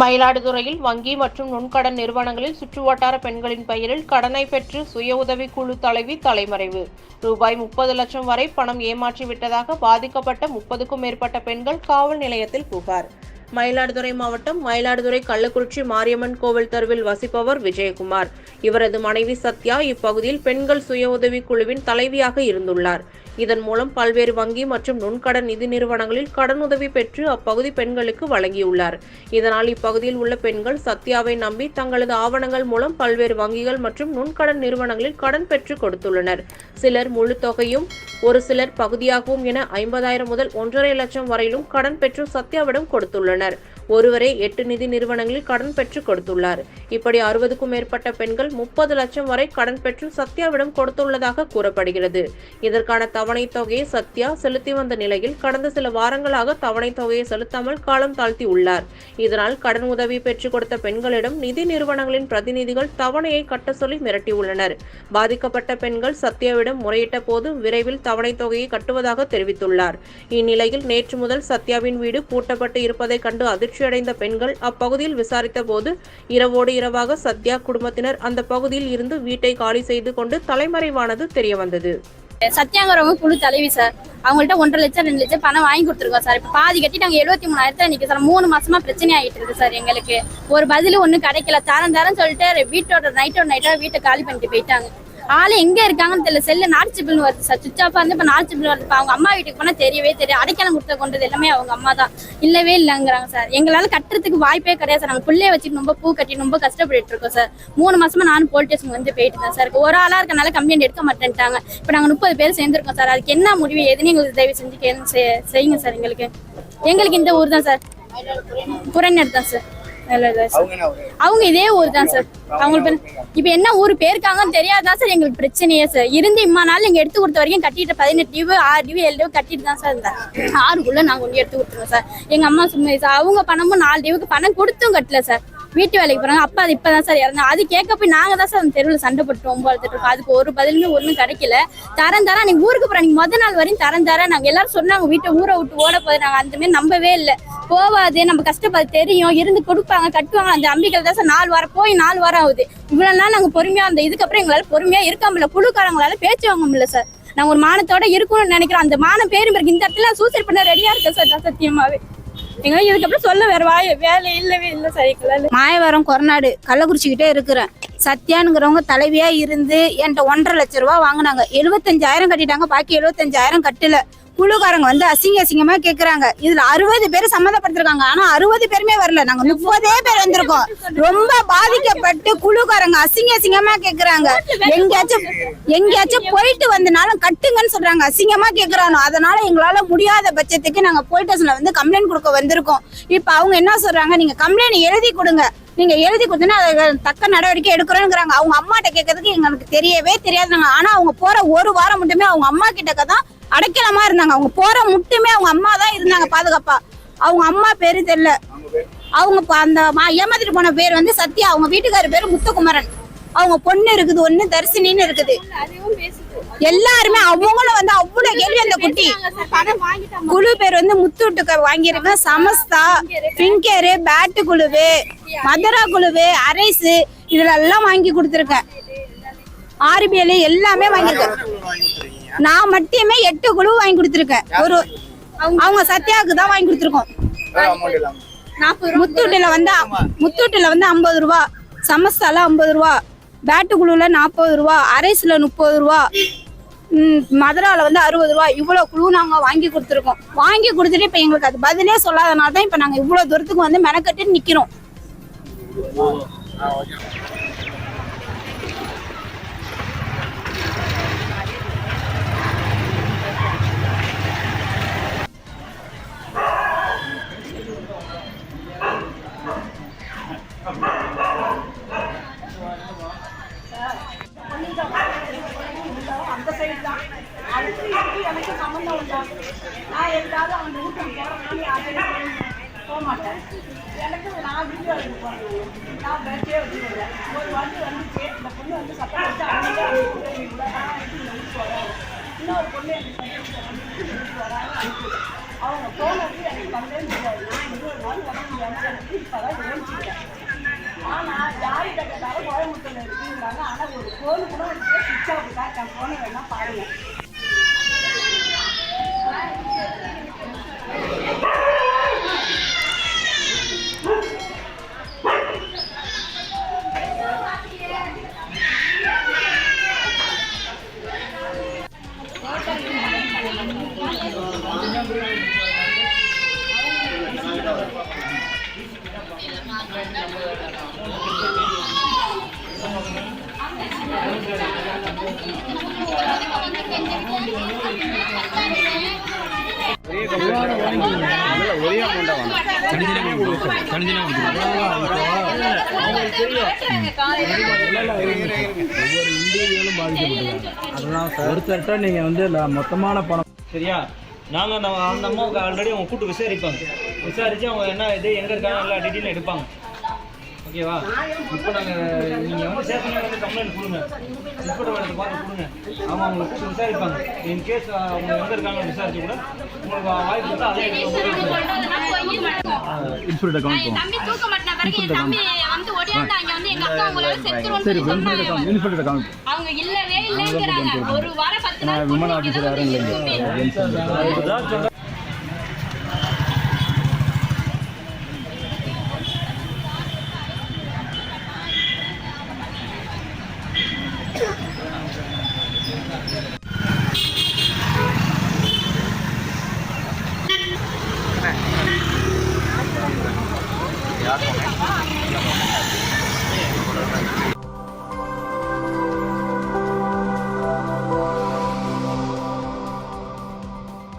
மயிலாடுதுறையில் வங்கி மற்றும் நுண்கடன் நிறுவனங்களில் சுற்றுவட்டார பெண்களின் பெயரில் கடனை பெற்று சுய உதவி குழு தலைவி தலைமறைவு. ரூபாய் 30 லட்சம் வரை பணம் ஏமாற்றிவிட்டதாக பாதிக்கப்பட்ட 30க்கும் மேற்பட்ட பெண்கள் காவல் நிலையத்தில் புகார். மயிலாடுதுறை மாவட்டம் மயிலாடுதுறை கள்ளக்குறிச்சி மாரியம்மன் கோவில் தெருவில் வசிப்பவர் விஜயகுமார். இவரது மனைவி சத்யா இப்பகுதியில் பெண்கள் சுய உதவி குழுவின் தலைவியாக இருந்துள்ளார். இதன் மூலம் பல்வேறு வங்கி மற்றும் நுண்கடன் நிதி நிறுவனங்களில் கடனுதவி பெற்று அப்பகுதி பெண்களுக்கு வழங்கியுள்ளார். இதனால் இப்பகுதியில் உள்ள பெண்கள் சத்யாவை நம்பி தங்களது ஆவணங்கள் மூலம் பல்வேறு வங்கிகள் மற்றும் நுண்கடன் நிறுவனங்களில் கடன் பெற்று கொடுத்துள்ளனர். சிலர் முழு தொகையும், ஒரு சிலர் பகுதியாகவும் என 50,000 முதல் 1.5 லட்சம் வரையிலும் கடன் பெற்று சத்யாவிடம் கொடுத்துள்ளனர். ஒருவரே 8 நிதி நிறுவனங்களில் கடன் பெற்று கொடுத்துள்ளார். இப்படி 60க்கும் மேற்பட்ட பெண்கள் 30 லட்சம் வரை கடன் பெற்று சத்யாவிடம் கொடுத்துள்ளதாக கூறப்படுகிறது. இதற்கான தவணை தொகையை சத்யா செலுத்தி வந்த நிலையில் கடந்த சில வாரங்களாக தவணை தொகையை செலுத்தாமல் காலம் தாழ்த்தி உள்ளார். இதனால் கடன் உதவி பெற்றுக் கொடுத்த பெண்களிடம் நிதி நிறுவனங்களின் பிரதிநிதிகள் தவணையை கட்ட சொல்லி மிரட்டியுள்ளனர். பாதிக்கப்பட்ட பெண்கள் சத்யாவிடம் முறையிட்ட போது விரைவில் தவணை தொகையை கட்டுவதாக தெரிவித்துள்ளார். இந்நிலையில் நேற்று முதல் சத்யாவின் வீடு பூட்டப்பட்டு இருப்பதை கண்டு அதிர்ச்சியடைந்த பெண்கள் அப்பகுதியில் விசாரித்த போது இரவோடு இரவாக சத்யா குடும்பத்தினர் அந்த பகுதியில் இருந்து வீட்டை காலி செய்து கொண்டு தலைமறைவானது தெரியவந்தது. சத்யாங்கிறவங்க குழு தலைவி சார். அவங்கள்ட்ட 1.5 லட்சம் 2 லட்சம் பணம் வாங்கி கொடுத்துருக்கோம் சார். இப்போ பாதி கட்டி நாங்கள் 73,000 நிற்க சார். 3 மாசமா பிரச்சனை ஆகிட்டு இருக்கு சார். எங்களுக்கு ஒரு பதில் ஒன்றும் கிடைக்கல. தரம் சொல்லிட்டு வீட்டோட நைட்டோட வீட்டை காலி பண்ணிட்டு போயிட்டாங்க. ஆளு எங்க இருக்காங்கன்னு தெரியல. செல்லு நாட்சிபிள்னு வருது சார். சுவிச் ஆஃபா இருந்து இப்போ நாட்சிபிள் வருது. இப்போ அவங்க அம்மா வீட்டுக்கு போனால் தெரியவே தெரியும். அடைக்கலம் கொடுத்த கொண்டது எல்லாமே அவங்க அம்மா தான். இல்லவே இல்லைங்கிறாங்க சார். எங்களால் கட்டுறதுக்கு வாய்ப்பே கிடையாது சார். நாங்கள் பிள்ளைய வச்சுட்டு ரொம்ப பூ கட்டி ரொம்ப கஷ்டப்பட்டு இருக்கோம் சார். 3 மாசமா நானும் போலீஸ் ஸ்டேஷன் வந்து போயிட்டு தான் சார். ஒரு ஆளா இருக்கனால கம்ப்ளைண்ட் எடுக்க மாட்டேன்ட்டாங்க. இப்போ நாங்கள் 30 பேர் சேர்ந்துருக்கோம் சார். அதுக்கு என்ன முடிவு எதுன்னு எங்களுக்கு தயவு செஞ்சு செய்யுங்க சார். எங்களுக்கு இந்த ஊர் தான் சார். புறநெட் தான் சார். அவங்க இதே ஊர் தான் சார். அவங்களுக்கு இப்ப என்ன ஊர் பேருக்காங்கன்னு தெரியாதான் சார் எங்களுக்கு பிரச்சனையே சார். இருந்து இம்மா நாள் எங்க எடுத்து கொடுத்த வரைக்கும் கட்டிட்டு 18 டியூ 6 டியூ 7 டியூ கட்டிட்டு தான் சார் இருந்தாங்க. 6க்குள்ள நாங்க ஒண்ணு எடுத்து கொடுத்துருவோம் சார். எங்க அம்மா சும்மா சார். அவங்க பணமும் 4 டியூக்கு பணம் கொடுத்தும் கட்டல சார். வீட்டு வேலைக்கு போறாங்க. அப்பா அது இப்பதான் சார் இறந்தா. அது கேட்க போய் நாங்க தான் சார் அந்த தெருவில் சண்டை போட்டு வளர்த்துட்டு இருக்கோம். அதுக்கு ஒரு பதிலுமே ஒன்றும் கிடைக்கல. தரம் நீங்க ஊருக்கு போற நீங்க முத நாள் வரையும் தரம் நாங்க எல்லாரும் சொன்னாங்க வீட்டை ஊரை விட்டு ஓட போது. நாங்க அந்த மாதிரி நம்பவே இல்லை. போவாது, நம்ம கஷ்டப்பட்டு தெரியும், இருந்து கொடுப்பாங்க கட்டுவாங்க. அந்த அம்பிகள் தான் சார் 4 வாரம் போய் 4 வாரம் ஆகுது. இவ்வளவு நாள் நாங்க பொறுமையா அந்த இதுக்கப்புறம் எங்களால பொறுமையா இருக்க முடியல. குழுக்காரங்களால பேச்சு வாங்க முடியல சார். நாங்க ஒரு மானத்தோட இருக்கணும்னு நினைக்கிறோம். அந்த மானம் பேரும் இருக்கு. இந்த இடத்துல சூசைட் பண்ண ரெடியா இருக்கேன் சார். சத்தியமாவே எங்களுக்கு இதுக்கப்புறம் சொல்ல வேற வேலை இல்லவே இல்லை சார். மாயவரம் கொரநாடு கள்ளக்குறிச்சிக்கிட்டே இருக்கிறேன். சத்யானுங்கிறவங்க தலைவியா இருந்து என்கிட்ட 1.5 லட்சம் ரூபாய் வாங்கினாங்க. 75,000 கட்டிட்டாங்க. பாக்கி 75,000 கட்டல. குழுக்காரங்க வந்து அசிங்கமா கேக்குறாங்க. இதுல 60 பேர் சம்மந்தப்படுத்திருக்காங்க. ஆனா 60 பேருமே வரல. நாங்க 30 பேர் வந்திருக்கோம். ரொம்ப பாதிக்கப்பட்டு குழுக்காரங்க அசிங்கமா கேக்குறாங்க. எங்கேயாச்சும் போயிட்டு வந்தனாலும் கட்டுங்கன்னு சொல்றாங்க. அசிங்கமா கேக்குறாங்க. அதனால எங்களால முடியாத பட்சத்துக்கு நாங்க போலீஸ் ஸ்டேஷன்ல வந்து கம்ப்ளைண்ட் கொடுக்க வந்திருக்கோம். இப்ப அவங்க என்ன சொல்றாங்க, நீங்க கம்ப்ளைண்ட் எழுதி கொடுங்க, நீங்க எழுதி கொடுத்தீங்கன்னா அதை தக்க நடவடிக்கை எடுக்கிறோங்கிறாங்க. அவங்க அம்மாட்ட கேட்கறதுக்கு எங்களுக்கு தெரியவே தெரியாது. ஆனா அவங்க போற ஒரு வாரம் மட்டுமே அவங்க அம்மா கிட்ட தான் அடைக்கலமா இருந்தாங்க. அவங்க போற மட்டுமே அவங்க அம்மா தான் இருந்தாங்க பாதுகாப்பா. அவங்க அம்மா பேரு தெரியல. அவங்க அந்த ஏமாத்திட்டு போன பேர் வந்து சத்யா. அவங்க வீட்டுக்காரர் பேரு முத்துக்குமரன். அவங்க பொண்ணு இருக்குது, ஒண்ணு தரிசினின்னு இருக்குது. எல்லாருமே அவங்களும் வந்து அவ்வளவு கேள்வி. அந்த குட்டி குழு பேர் வந்து முத்துட்டு வாங்கியிருக்கேன். சமஸ்தா, பிங்கரு, பேட்டு குழுவு, மதுரா குழுவு, அரைசு இதுல எல்லாம் வாங்கி கொடுத்துருக்கேன். RBL எல்லாமே வாங்கியிருக்கேன். நான் மட்டுமே 8 குழு வாங்கி கொடுத்துருக்கேன். அவங்க சத்யாவுக்கு தான் வாங்கி கொடுத்துருக்கோம். முத்தூட்டுல வந்து 50 ரூபா, சமஸ்தால 50 ரூபா, பேட்டு குழுல 40 ரூபா, அரைஸ்ல 30 ரூபா, மதுரால வந்து 60 ரூபா. இவ்வளவு குழு நாங்க வாங்கி கொடுத்துருக்கோம். வாங்கி கொடுத்துட்டு இப்ப எங்களுக்கு அது பதிலே சொல்லாதனால தான் இப்ப நாங்க இவ்வளவு தூரத்துக்கு வந்து மெனக்கட்டு நிக்கிறோம். அந்த சைடு தான் அதுக்கு எனக்கு சம்மந்தம் உண்டாது. நான் எதுக்காவது அவன் வீட்டுக்கு போகிறனால யாரையும் போக மாட்டேன். எனக்கு நான் வீடியோ எடுத்து போகிறேன். நான் பேச்சே வச்சுக்கிறேன். ஒரு வாட்டி வந்துச்சு. இந்த பொண்ணு வந்து சத்தம் வச்சு அன்றைக்கே கூட நான் எடுத்து வந்து போகிறேன். இன்னொரு பொண்ணு எனக்கு வராங்க. அவங்க போனது எனக்கு பண்ணவே முடியாது. நான் இன்னொரு நாள் வர முடியாது. இப்பதான் யோசிச்சிருக்கேன். ஆனா யார்கிட்ட கேட்டாலும் கோயம்புத்தூர்ல இருக்குங்கிறாங்க. ஆனா ஒரு போன் கூட சுவிட்ச் ஆஃப் தான். என் போனை வேணா பாருங்க. ஒரே அமௌண்டா ஒருத்தர்கிட்ட நீங்க வந்து மொத்தமான பணம் சரியா? நாங்கள் அந்த அம்மாவுக்கு ஆல்ரெடி அவங்க கூப்பிட்டு விசாரித்து அவங்க என்ன இது எங்கே இருக்காங்க எல்லா டீட்டெயிலும் எடுப்பாங்க. ஓகேவா? இப்போ நாங்கள் நீங்கள் வந்து ஸ்டேஷனில் வந்து கம்ப்ளைண்ட் கொடுங்க, இன்ஸ்பெக்டர் மேடத்தை பார்த்து கொடுங்க. அவங்க அவங்களை கூப்பிட்டு விசாரிப்பாங்க. இன்கேஸ் அவங்க எங்கே இருக்காங்கன்னு விசாரிச்சு கூட உங்களுக்கு வாய்ப்பு கொடுத்தா அதே இன்ஸ்பெக்டர் அக்கௌண்ட் தம்பி தூக்க மாட்டேன் பிறகு என் தம்பி வந்து ஓடியாந்தாங்க வந்து எங்க அக்கா உங்களால செத்துருவோம்னு சரி சொன்னாங்க. இன்ஸ்பெக்டர் அக்கௌண்ட் அவங்க இல்லவே இல்லைங்கிறாங்க. ஒரு வாரம் 10 நாள் விமன் ஆஃபீஸர் யாரும் இல்லைங்க.